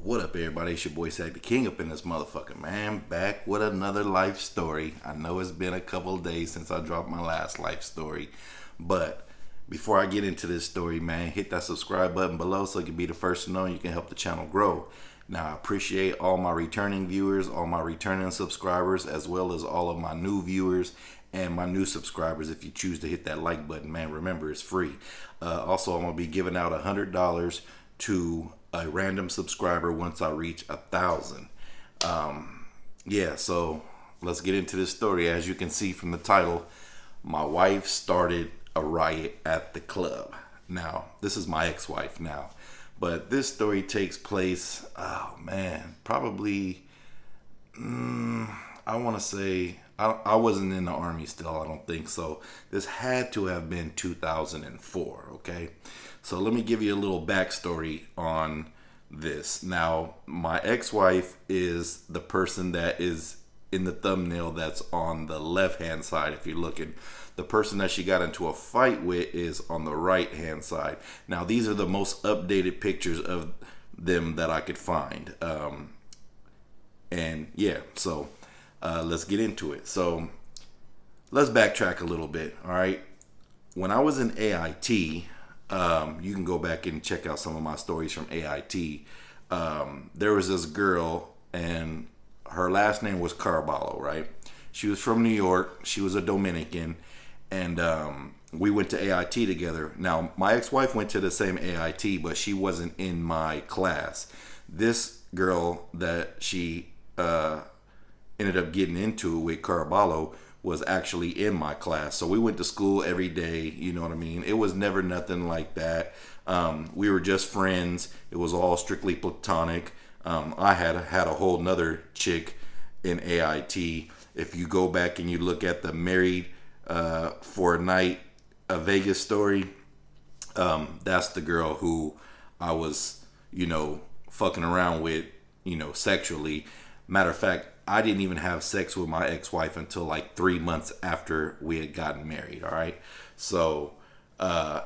What up, everybody? It's your boy Sack the King up in this motherfucker, man. Back with another life story. I know it's been a couple of days since I dropped my last life story, but before I get into this story, man, hit that subscribe button below so you can be the first to know and you can help the channel grow. Now, I appreciate all my returning viewers, all my returning subscribers, as well as all of my new viewers and my new subscribers. If you choose to hit that like button, man, remember it's free. Also, I'm going to be giving out $100 to a random subscriber once I reach 1,000. Yeah, so let's get into this story. As you can see from the title, my wife started a riot at the club. Now, this is my ex-wife now, but this story takes place, oh man, probably, I want to say, I wasn't in the army still, I don't think so. This had to have been 2004, okay? So let me give you a little backstory on this. Now, my ex-wife is the person that is in the thumbnail that's on the left-hand side if you're looking. The person that she got into a fight with is on the right-hand side. Now, these are the most updated pictures of them that I could find. And yeah, so let's get into it. So let's backtrack a little bit, all right? When I was in AIT, you can go back and check out some of my stories from AIT. There was this girl, and her last name was Carballo, right? She was from New York. She was a Dominican, and we went to AIT together. Now, my ex-wife went to the same AIT, but she wasn't in my class. This girl that she ended up getting into with Carballo was actually in my class. So we went to school every day, you know what I mean? It was never nothing like that. We were just friends. It was all strictly platonic. I had a whole nother chick in AIT. If you go back and you look at the Married for a Night, a Vegas story, that's the girl who I was, fucking around with, sexually. Matter of fact, I didn't even have sex with my ex-wife until like 3 months after we had gotten married. All right. So, and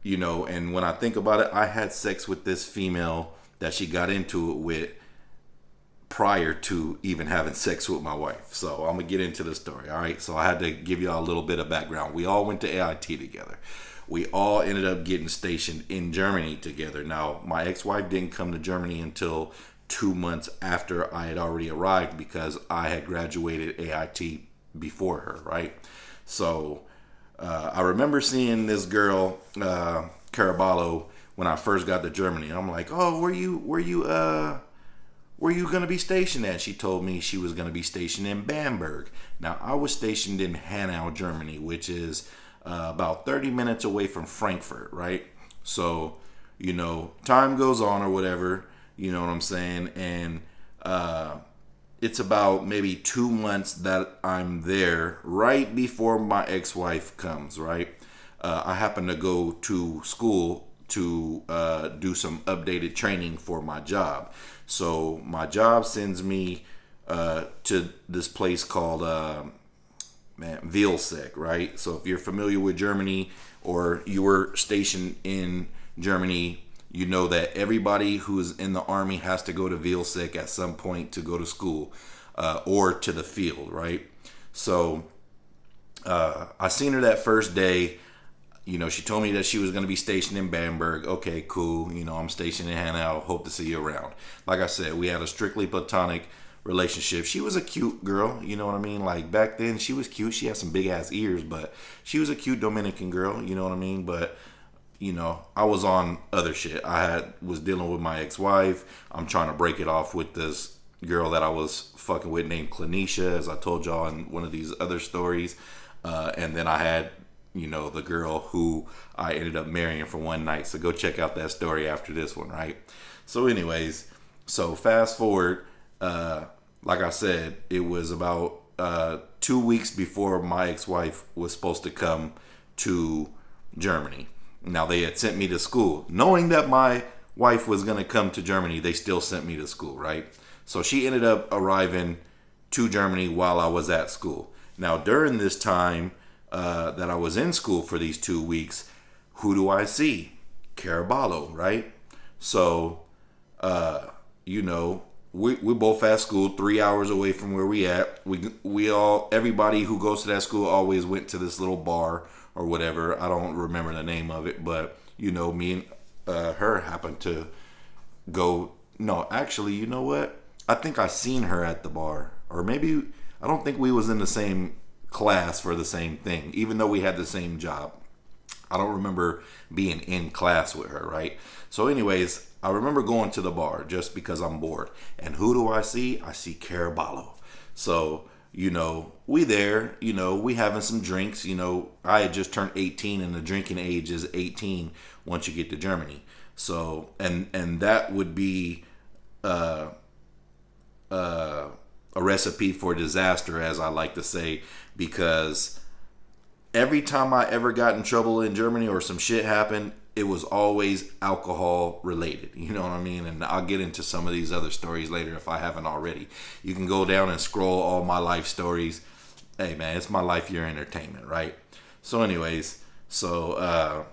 when I think about it, I had sex with this female that she got into it with prior to even having sex with my wife. So I'm going to get into the story. All right. So I had to give y'all a little bit of background. We all went to AIT together. We all ended up getting stationed in Germany together. Now, my ex-wife didn't come to Germany until 2 months after I had already arrived because I had graduated AIT before her, right? So I remember seeing this girl, Caraballo, when I first got to Germany. I'm like, oh, where you gonna be stationed at? She told me she was gonna be stationed in Bamberg. Now, I was stationed in Hanau, Germany, which is about 30 minutes away from Frankfurt, right? So, time goes on or whatever. You know what I'm saying? And it's about maybe 2 months that I'm there right before my ex-wife comes, right? I happen to go to school to do some updated training for my job. So my job sends me to this place called Vilsek, right? So if you're familiar with Germany or you were stationed in Germany, you know that everybody who's in the army has to go to Vilsek at some point to go to school or to the field, right? So I seen her that first day. She told me that she was going to be stationed in Bamberg. Okay, cool. I'm stationed in Hanau. Hope to see you around. Like I said, we had a strictly platonic relationship. She was a cute girl. You know what I mean? Like back then, she was cute. She had some big ass ears, but she was a cute Dominican girl. You know what I mean? But I was on other shit. Was dealing with my ex-wife. I'm trying to break it off with this girl that I was fucking with named Clanisha, as I told y'all in one of these other stories. And then I had, the girl who I ended up marrying for one night. So go check out that story after this one, right? So anyways, fast forward, like I said, it was about 2 weeks before my ex-wife was supposed to come to Germany. Now, they had sent me to school. Knowing that my wife was going to come to Germany, they still sent me to school, right? So she ended up arriving to Germany while I was at school. Now, during this time that I was in school for these 2 weeks, who do I see? Caraballo, right? So you know, we both at school 3 hours away from where we at. We all, everybody who goes to that school always went to this little bar or whatever. I don't remember the name of it, but you know, me and her happened to go. No, actually, you know what? I think I seen her at the bar, or maybe I don't think we was in the same class for the same thing, even though we had the same job. I don't remember being in class with her, right? So, anyways, I remember going to the bar just because I'm bored. And who do I see? I see Caraballo. So, you know, we there, you know, we having some drinks. You know, I had just turned 18 and the drinking age is 18 once you get to Germany. So, and that would be a recipe for disaster, as I like to say, because every time I ever got in trouble in Germany or some shit happened, it was always alcohol related. You know what I mean? And I'll get into some of these other stories later if I haven't already. You can go down and scroll all my life stories. Hey man, it's my life, your entertainment, right? So anyways, so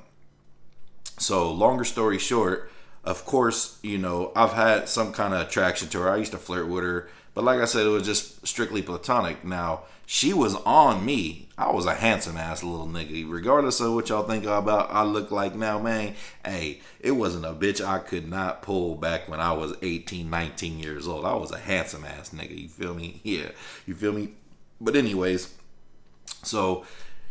longer story short, of course, you know, I've had some kind of attraction to her. I used to flirt with her, but like I said, it was just strictly platonic. Now, she was on me. I was a handsome ass little nigga. Regardless of what y'all think about I look like now, man, hey, it wasn't a bitch I could not pull back when I was 18, 19 years old. I was a handsome ass nigga. You feel me? Yeah. You feel me? But anyways, so,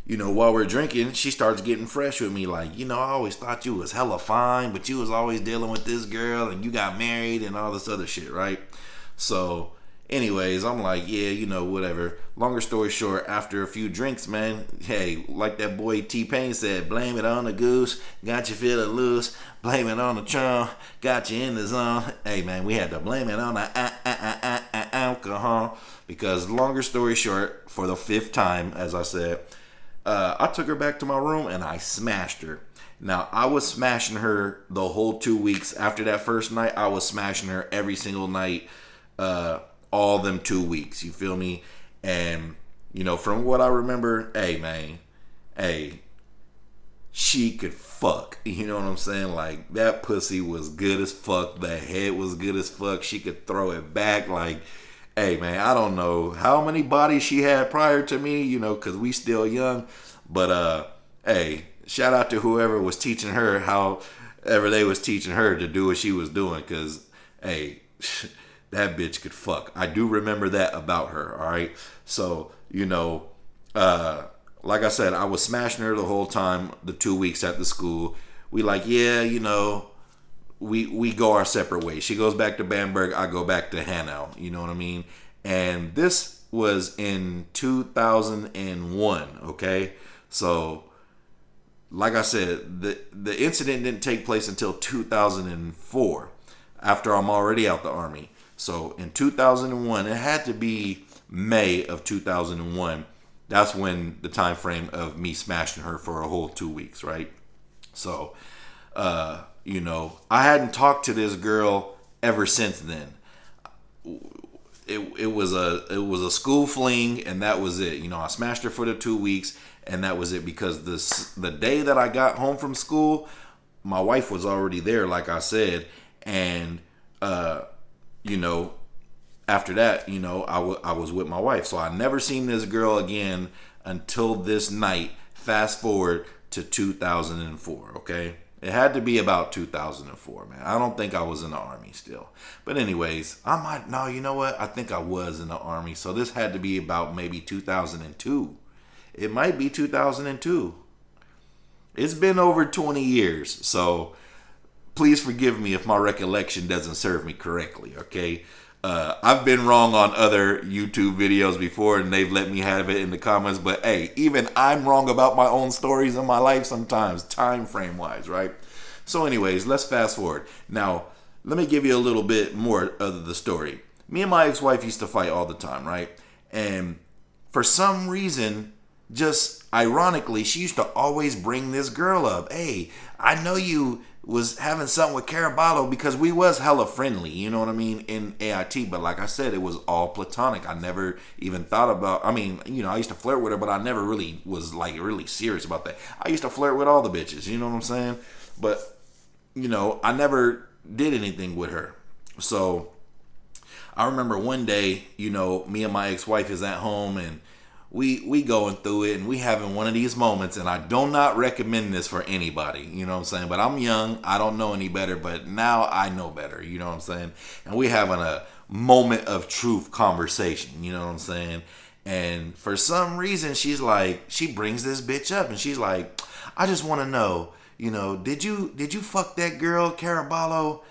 you know, while we're drinking, she starts getting fresh with me. Like, you know, I always thought you was hella fine, but you was always dealing with this girl and you got married and all this other shit, right? So, anyways, I'm like, yeah, you know, whatever. Longer story short, after a few drinks, man, hey, like that boy T-Pain said, blame it on the goose, got you feeling loose, blame it on the chum, got you in the zone. Hey, man, we had to blame it on the alcohol, because longer story short, for the fifth time, as I said, I took her back to my room and I smashed her. Now, I was smashing her the whole 2 weeks. After that first night, I was smashing her every single night, all them 2 weeks. You feel me? And, you know, from what I remember, hey, man, hey, she could fuck. You know what I'm saying? Like, that pussy was good as fuck. The head was good as fuck. She could throw it back. Like, hey, man, I don't know how many bodies she had prior to me, you know, because we still young. But, hey, shout out to whoever was teaching her, however they was teaching her to do what she was doing. Because, hey, that bitch could fuck. I do remember that about her, all right? So, you know, like I said, I was smashing her the whole time, the 2 weeks at the school. We like, yeah, you know, we go our separate ways. She goes back to Bamberg, I go back to Hanau. You know what I mean? And this was in 2001, okay? So, like I said, the incident didn't take place until 2004, after I'm already out the Army. So, in 2001, it had to be May of 2001. That's when the time frame of me smashing her for a whole 2 weeks, right? So, you know, I hadn't talked to this girl ever since then. It was a school fling, and that was it. You know, I smashed her for the 2 weeks, and that was it. Because the day that I got home from school, my wife was already there, like I said, and you know, after that, you know, I was with my wife, so I never seen this girl again until this night. Fast forward to 2004, okay? It had to be about 2004, man. I don't think I was in the Army still. But anyways, no, you know what? I think I was in the Army. So this had to be about maybe 2002. It might be 2002. It's been over 20 years. So please forgive me if my recollection doesn't serve me correctly, okay? I've been wrong on other YouTube videos before, and they've let me have it in the comments. But hey, even I'm wrong about my own stories in my life sometimes, time frame wise, right? So anyways, let's fast forward. Now, let me give you a little bit more of the story. Me and my ex-wife used to fight all the time, right? And for some reason, just ironically, she used to always bring this girl up. Hey, I know you was having something with Caraballo, because we was hella friendly, you know what I mean, in AIT. But like I said, it was all platonic. I never even thought about, I mean, you know, I used to flirt with her, but I never really was like really serious about that. I used to flirt with all the bitches, you know what I'm saying? But, you know, I never did anything with her. So I remember one day, me and my ex-wife is at home, and we going through it, and we having one of these moments, and I do not recommend this for anybody, you know what I'm saying? But I'm young, I don't know any better, but now I know better, you know what I'm saying? And we having a moment of truth conversation, you know what I'm saying? And for some reason, she brings this bitch up, and she's like, I just want to know, did you fuck that girl Caraballo?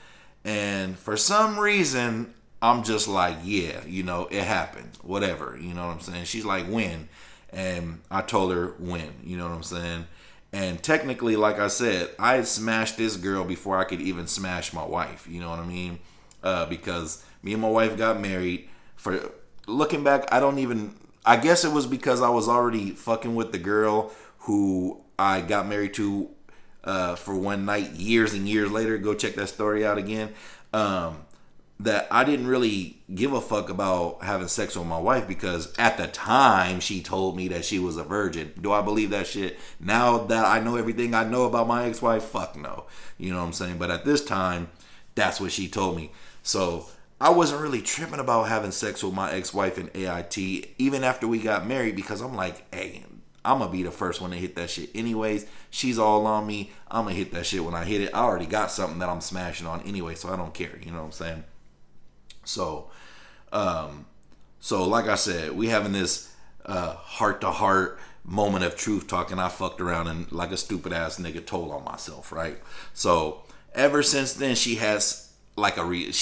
And for some reason, I'm just like, yeah, it happened. Whatever. You know what I'm saying? She's like, when? And I told her when. You know what I'm saying? And technically, like I said, I had smashed this girl before I could even smash my wife. You know what I mean? Because me and my wife got married. For looking back, I guess it was because I was already fucking with the girl who I got married to for one night years and years later. Go check that story out again. That I didn't really give a fuck about having sex with my wife because at the time she told me that she was a virgin. Do I believe that shit? Now that I know everything I know about my ex-wife, fuck no. You know what I'm saying? But at this time, that's what she told me. So I wasn't really tripping about having sex with my ex-wife in AIT even after we got married because I'm like, hey, I'm going to be the first one to hit that shit anyways. She's all on me. I'm going to hit that shit when I hit it. I already got something that I'm smashing on anyway, so I don't care. You know what I'm saying? So like I said, we having this heart-to-heart moment of truth talking. I fucked around and like a stupid ass nigga told on myself, right? So ever since then, she has like if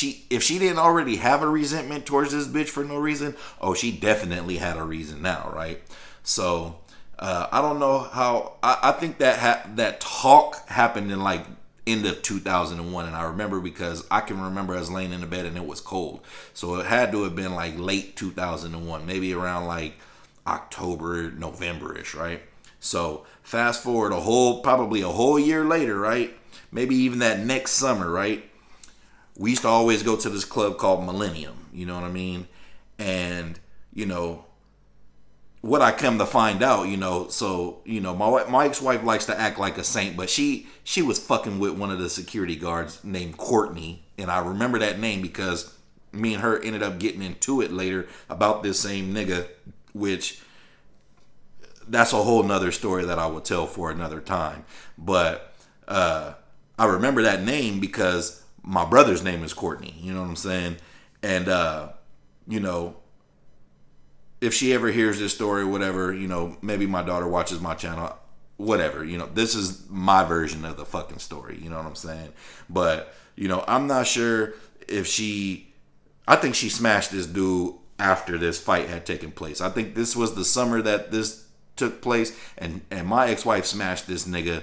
she didn't already have a resentment towards this bitch for no reason, she definitely had a reason now, right? So I don't know how. I think that talk happened in like end of 2001, and I remember because I can remember us laying in the bed and it was cold, so it had to have been like late 2001, maybe around like October, November-ish, right? So fast forward probably a whole year later, right? Maybe even that next summer, right? We used to always go to this club called Millennium, you know what I mean? And what I come to find out, my ex-wife likes to act like a saint, but she was fucking with one of the security guards named Courtney, and I remember that name because me and her ended up getting into it later about this same nigga, which that's a whole nother story that I will tell for another time. But I remember that name because my brother's name is Courtney, you know what I'm saying? And if she ever hears this story or whatever, maybe my daughter watches my channel, whatever, this is my version of the fucking story, you know what I'm saying? But, I'm not sure if I think she smashed this dude after this fight had taken place. I think this was the summer that this took place, and my ex-wife smashed this nigga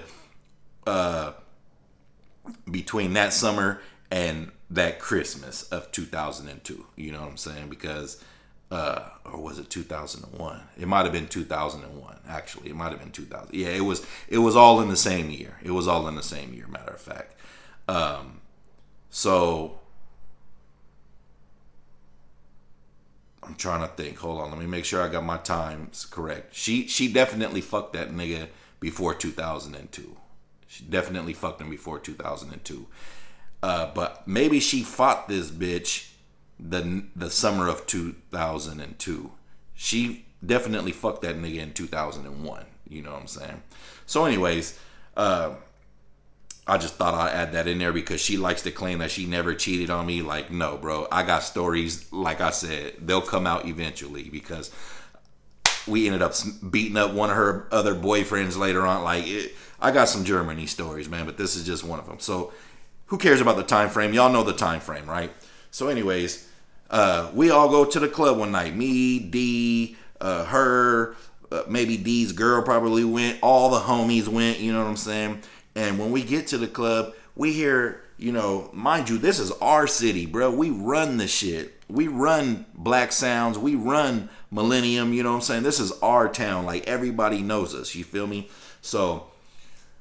between that summer and that Christmas of 2002, you know what I'm saying? Because or was it 2001? It might have been 2001. Actually, it might have been 2000. Yeah, it was all in the same year. It was all in the same year. Matter of fact. So I'm trying to think. Hold on, let me make sure I got my times correct. She definitely fucked that nigga before 2002. She definitely fucked him before 2002. But maybe she fought this bitch the summer of 2002. She definitely fucked that nigga in 2001. You know what I'm saying? So anyways, I just thought I'd add that in there because she likes to claim that she never cheated on me. Like, no, bro. I got stories, like I said, they'll come out eventually because we ended up beating up one of her other boyfriends later on. I got some Germany stories, man, but this is just one of them. So who cares about the time frame? Y'all know the time frame, right? So anyways, we all go to the club one night. Me, D, her, maybe D's girl probably went. All the homies went, you know what I'm saying? And when we get to the club, we hear, mind you, this is our city, bro. We run the shit. We run Black Sounds. We run Millennium, you know what I'm saying? This is our town. Like, everybody knows us, you feel me? So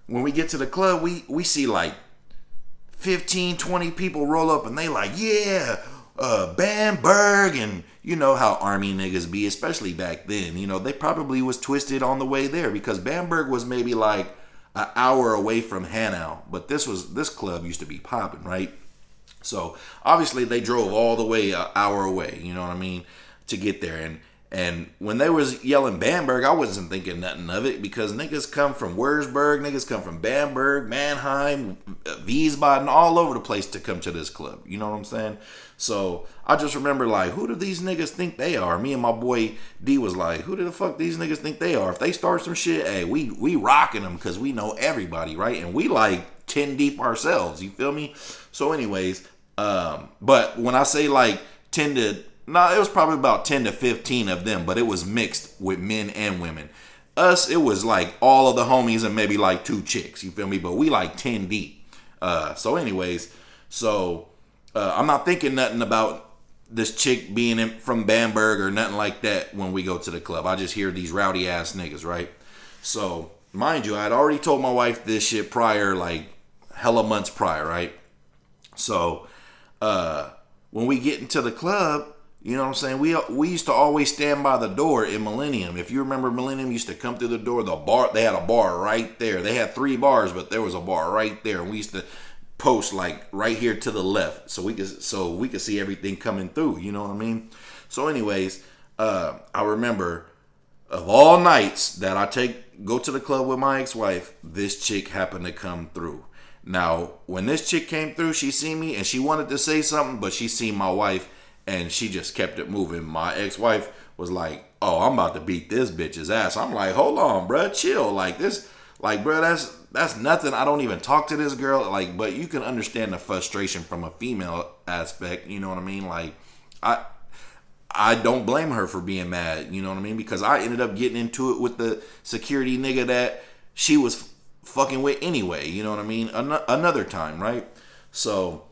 when we get to the club, we see like 15, 20 people roll up and they like, yeah, Bamberg, and you know how army niggas be, especially back then. They probably was twisted on the way there because Bamberg was maybe like an hour away from Hanau, but this club used to be popping, right? So obviously they drove all the way an hour away, you know what I mean, to get there. And when they was yelling Bamberg, I wasn't thinking nothing of it because niggas come from Wurzburg, niggas come from Bamberg, Mannheim, Wiesbaden, all over the place to come to this club. You know what I'm saying? So I just remember like, who do these niggas think they are? Me and my boy D was like, who the fuck these niggas think they are? If they start some shit, hey, we rocking them because we know everybody, right? And we like 10 deep ourselves. You feel me? So anyways, but when I say like 10 to, it was probably about 10 to 15 of them, but it was mixed with men and women. Us, it was like all of the homies and maybe like 2 chicks, you feel me? But we like 10 deep. So anyways, I'm not thinking nothing about this chick being from Bamberg or nothing like that when we go to the club. I just hear these rowdy ass niggas, right? So, mind you, I had already told my wife this shit prior, like hella months prior, right? So, when we get into the club, you know what I'm saying? We used to always stand by the door in Millennium. If you remember, Millennium used to come through the door. The bar, they had a bar right there. They had 3 bars, but there was a bar right there. And we used to post like right here to the left, so we could see everything coming through. You know what I mean? So, anyways, I remember of all nights that I go to the club with my ex-wife, this chick happened to come through. Now, when this chick came through, she seen me and she wanted to say something, but she seen my wife. And she just kept it moving. My ex-wife was like, "Oh, I'm about to beat this bitch's ass." I'm like, "Hold on, bruh, chill. Like this, like, bruh, that's nothing. I don't even talk to this girl. Like, but you can understand the frustration from a female aspect. You know what I mean? Like, I don't blame her for being mad. You know what I mean? Because I ended up getting into it with the security nigga that she was fucking with anyway. You know what I mean? Another time, right? So,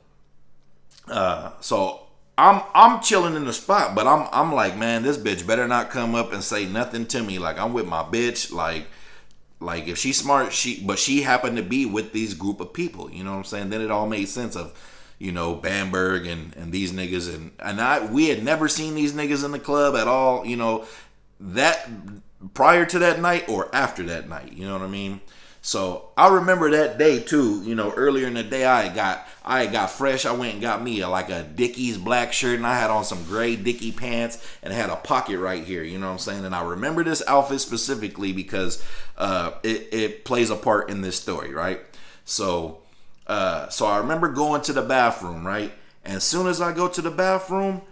I'm chilling in the spot, but I'm like, man, this bitch better not come up and say nothing to me. Like, I'm with my bitch. Like if she's smart, she happened to be with these group of people. You know what I'm saying? Then it all made sense of, you know, Bamberg and these niggas and we had never seen these niggas in the club at all. You know, that prior to that night or after that night. You know what I mean? So I remember that day too. You know, earlier in the day, I got fresh. I went and got me a Dickies black shirt, and I had on some gray Dickie pants, and it had a pocket right here. You know what I'm saying? And I remember this outfit specifically because it plays a part in this story, right? So I remember going to the bathroom, right? And as soon as I go to the bathroom,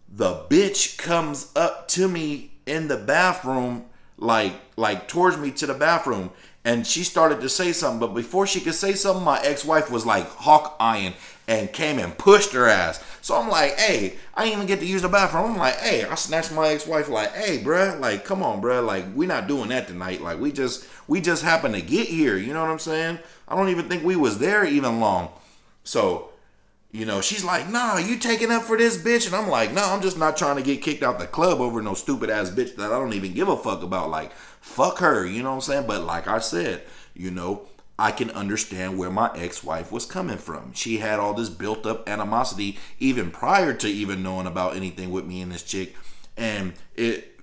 the bitch comes up to me in the bathroom, like towards me to the bathroom. And she started to say something, but before she could say something, my ex-wife was like hawk-eyeing and came and pushed her ass. So I'm like, hey, I didn't even get to use the bathroom. I'm like, hey, I snatched my ex-wife like, hey, bruh, like, come on, bruh, like, we not doing that tonight. Like, we just happened to get here. You know what I'm saying? I don't even think we was there even long. So, you know, she's like, nah, you taking up for this bitch? And I'm like, no, I'm just not trying to get kicked out the club over no stupid ass bitch that I don't even give a fuck about. Like, fuck her, you know what I'm saying? But like I said, you know, I can understand where my ex-wife was coming from. She had all this built up animosity even prior to even knowing about anything with me and this chick. And it,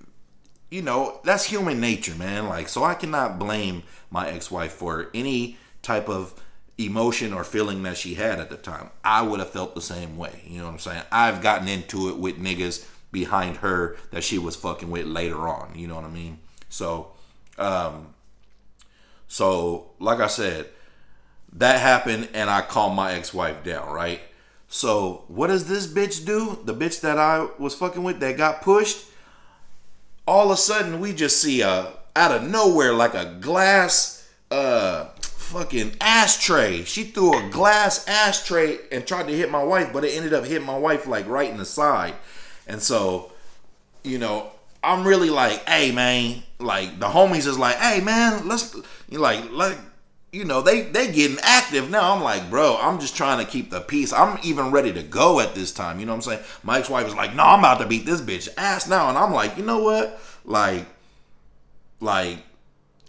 you know, that's human nature, man. Like, so I cannot blame my ex-wife for any type of emotion or feeling that she had at the time. I would have felt the same way. You know what I'm saying? I've gotten into it with niggas behind her that she was fucking with later on. You know what I mean? So, like I said, that happened and I calmed my ex-wife down, right? So, what does this bitch do? The bitch that I was fucking with that got pushed? All of a sudden, we just see out of nowhere, like a glass, fucking ashtray. She threw a glass ashtray and tried to hit my wife, but it ended up hitting my wife like right in the side. And so, you know, I'm really like, hey man, like the homies is like, hey man, let's you know, they getting active now. I'm like, bro, I'm just trying to keep the peace. I'm even ready to go at this time. You know what I'm saying? My ex-wife is like, no, I'm about to beat this bitch ass now. And I'm like, you know what? Like,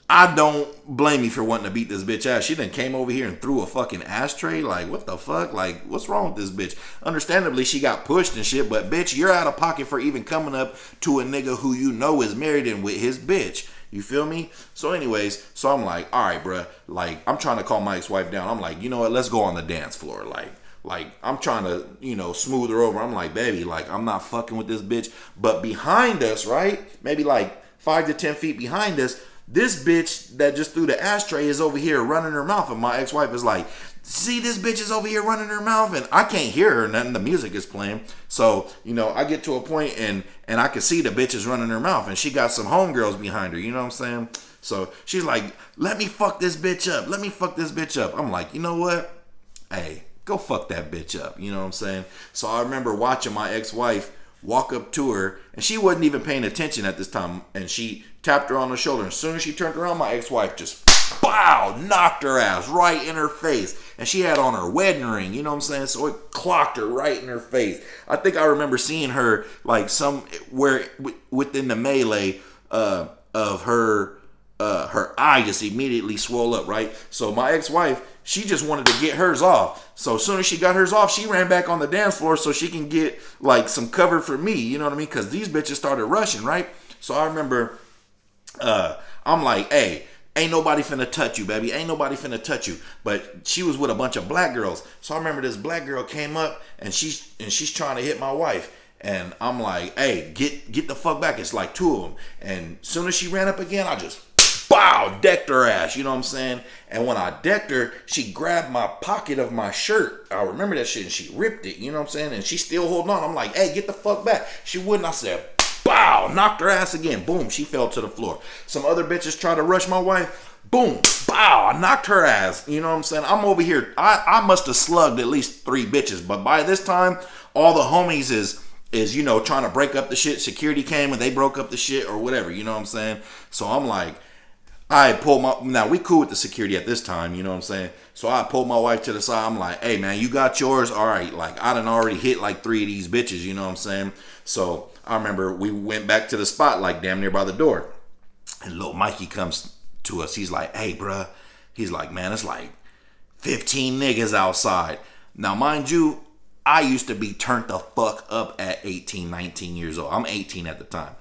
I don't blame you for wanting to beat this bitch ass. She done came over here and threw a fucking ashtray. Like, what the fuck? Like, what's wrong with this bitch? Understandably, she got pushed and shit, but bitch, you're out of pocket for even coming up to a nigga who you know is married and with his bitch. You feel me? So anyways, I'm like, all right, bruh. Like, I'm trying to calm my ex-wife down. I'm like, you know what? Let's go on the dance floor. Like, I'm trying to, smooth her over. I'm like, baby, like, I'm not fucking with this bitch. But behind us, right? Maybe like 5 to 10 feet behind us, this bitch that just threw the ashtray is over here running her mouth. And my ex-wife is like, see, this bitch is over here running her mouth. And I can't hear her. And then the music is playing. So, I get to a point and I can see the bitch is running her mouth. And she got some homegirls behind her. You know what I'm saying? So she's like, let me fuck this bitch up. Let me fuck this bitch up. I'm like, you know what? Hey, go fuck that bitch up. You know what I'm saying? So I remember watching my ex-wife walk up to her, and she wasn't even paying attention at this time, and she tapped her on the shoulder. As soon as she turned around, my ex-wife just, pow, knocked her ass right in her face. And she had on her wedding ring, you know what I'm saying? So it clocked her right in her face. I think I remember seeing her like somewhere within the melee of her eye just immediately swole up, right? So my ex-wife, she just wanted to get hers off. So as soon as she got hers off, she ran back on the dance floor so she can get like some cover for me, you know what I mean? Because these bitches started rushing, right? So I remember, I'm like, hey, ain't nobody finna touch you, baby. Ain't nobody finna touch you. But she was with a bunch of black girls. So I remember this black girl came up and she's trying to hit my wife. And I'm like, hey, get the fuck back. It's like 2 of them. And as soon as she ran up again, I just bow, decked her ass, you know what I'm saying? And when I decked her, she grabbed my pocket of my shirt. I remember that shit, and she ripped it, you know what I'm saying? And she's still holding on. I'm like, hey, get the fuck back. She wouldn't. I said, bow, knocked her ass again. Boom, she fell to the floor. Some other bitches tried to rush my wife. Boom, bow, I knocked her ass. You know what I'm saying? I'm over here. I must have slugged at least 3 bitches. But by this time, all the homies is trying to break up the shit. Security came and they broke up the shit or whatever, you know what I'm saying? So I'm like, now we cool with the security at this time, you know what I'm saying? So I pulled my wife to the side. I'm like, hey man, you got yours? All right, like I done already hit like 3 of these bitches, you know what I'm saying? So I remember we went back to the spot like damn near by the door. And little Mikey comes to us. He's like, hey bruh. He's like, man, it's like 15 niggas outside. Now mind you, I used to be turned the fuck up at 18, 19 years old. I'm 18 at the time.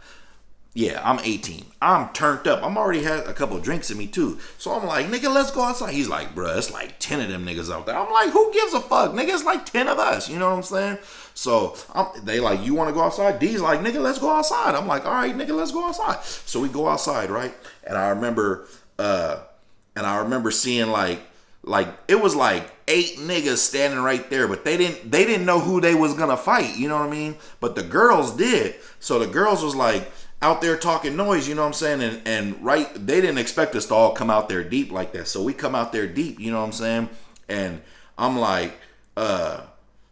Yeah, I'm 18. I'm turned up. I'm already had a couple of drinks in me too. So I'm like, nigga, let's go outside. He's like, bruh, it's like 10 of them niggas out there. I'm like, who gives a fuck? Nigga, it's like 10 of us. You know what I'm saying? So they like, you want to go outside? D's like, nigga, let's go outside. I'm like, all right, nigga, let's go outside. So we go outside, right? And I remember seeing like it was like 8 niggas standing right there, but they didn't know who they was gonna fight. You know what I mean? But the girls did. So the girls was like out there talking noise, you know what I'm saying? And right, they didn't expect us to all come out there deep like that. So we come out there deep, you know what I'm saying? And I'm like, yeah,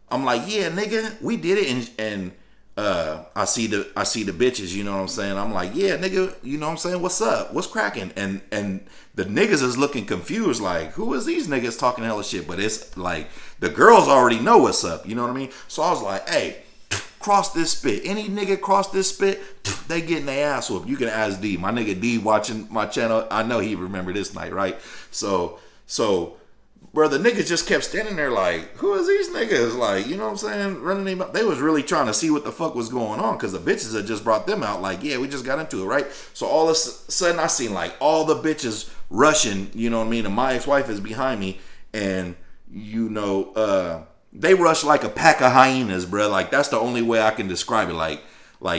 nigga, we did it. And I see the bitches, you know what I'm saying? I'm like, yeah, nigga, you know what I'm saying? What's up? What's cracking? And the niggas is looking confused, like, who is these niggas talking hella shit? But it's like, the girls already know what's up, you know what I mean? So I was like, hey, cross this spit. Any nigga cross this spit, they getting their ass whooped. You can ask D. My nigga D watching my channel. I know he remember this night, right? So, bro, the niggas just kept standing there like, who is these niggas? Like, you know what I'm saying? Running them out. They was really trying to see what the fuck was going on because the bitches had just brought them out. Like, yeah, we just got into it, right? So all of a sudden I seen like all the bitches rushing, you know what I mean? And my ex-wife is behind me and, they rush like a pack of hyenas, bro. Like, that's the only way I can describe it. Like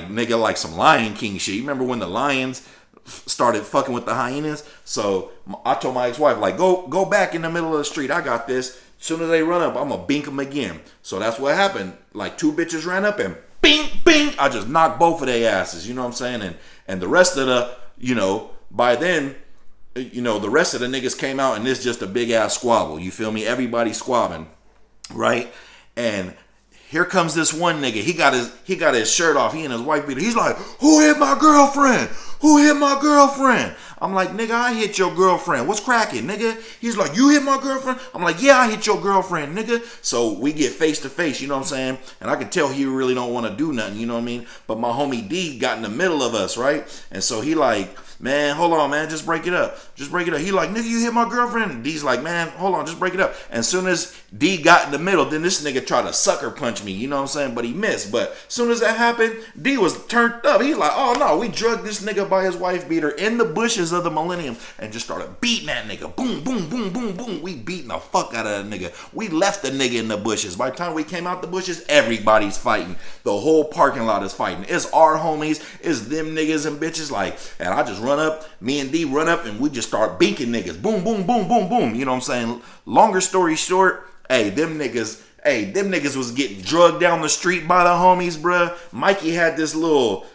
nigga, like some Lion King shit. You remember when the lions started fucking with the hyenas? So I told my ex-wife, like, go back in the middle of the street. I got this. As soon as they run up, I'm gonna bink them again. So that's what happened. Like 2 bitches ran up and bing, bing. I just knocked both of their asses. You know what I'm saying? And the rest of the, by then, the rest of the niggas came out and it's just a big ass squabble. You feel me? Everybody squabbing. Right? And here comes this one nigga. He got his shirt off. He and his wife beater. He's like, who hit my girlfriend? Who hit my girlfriend? I'm like, nigga, I hit your girlfriend. What's cracking, nigga? He's like, you hit my girlfriend? I'm like, yeah, I hit your girlfriend, nigga. So we get face to face, you know what I'm saying? And I can tell he really don't want to do nothing, you know what I mean? But my homie D got in the middle of us, right? And so he like, man, hold on, man, just break it up. Just break it up. He like, nigga, you hit my girlfriend. And D's like, man, hold on, just break it up. And as soon as D got in the middle, then this nigga tried to sucker punch me, you know what I'm saying? But he missed. But as soon as that happened, D was turned up. He's like, oh no, we drugged this nigga by his wife beater in the bushes of the Millennium and just started beating that nigga. Boom, boom, boom, boom, boom. We beating the fuck out of that nigga. We left the nigga in the bushes. By the time we came out the bushes, everybody's fighting. The whole parking lot is fighting. It's our homies. It's them niggas and bitches. Like, and I just run up. Me and D run up and we just start beaking niggas. Boom, boom, boom, boom, boom. You know what I'm saying? Longer story short, them niggas was getting drugged down the street by the homies, bruh. Mikey had this little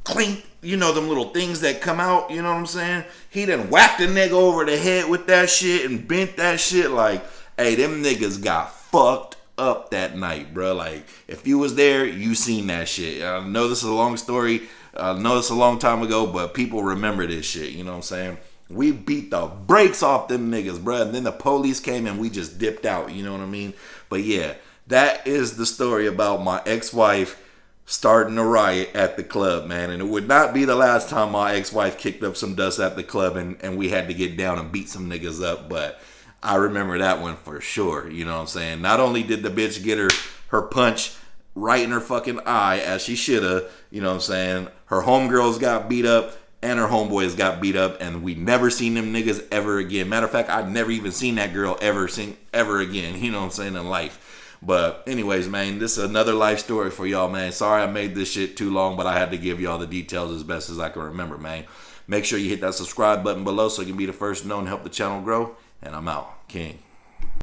clink, you know, them little things that come out, you know what I'm saying? He done whacked a nigga over the head with that shit and bent that shit. Like, them niggas got fucked up that night, bruh. Like, if you was there, you seen that shit. I know this is a long story. I know it's a long time ago, but people remember this shit, you know what I'm saying? We beat the brakes off them niggas, bruh. And then the police came and we just dipped out, you know what I mean? But yeah, that is the story about my ex-wife starting a riot at the club, man. And it would not be the last time my ex-wife kicked up some dust at the club and we had to get down and beat some niggas up. But I remember that one for sure, you know what I'm saying? Not only did the bitch get her punch right in her fucking eye, as she shoulda, you know what I'm saying? Her homegirls got beat up. And her homeboys got beat up, and we never seen them niggas ever again. Matter of fact, I'd never even seen that girl ever again. You know what I'm saying, in life. But anyways, man, this is another life story for y'all, man. Sorry I made this shit too long, but I had to give y'all the details as best as I can remember, man. Make sure you hit that subscribe button below so you can be the first to know and help the channel grow. And I'm out. King.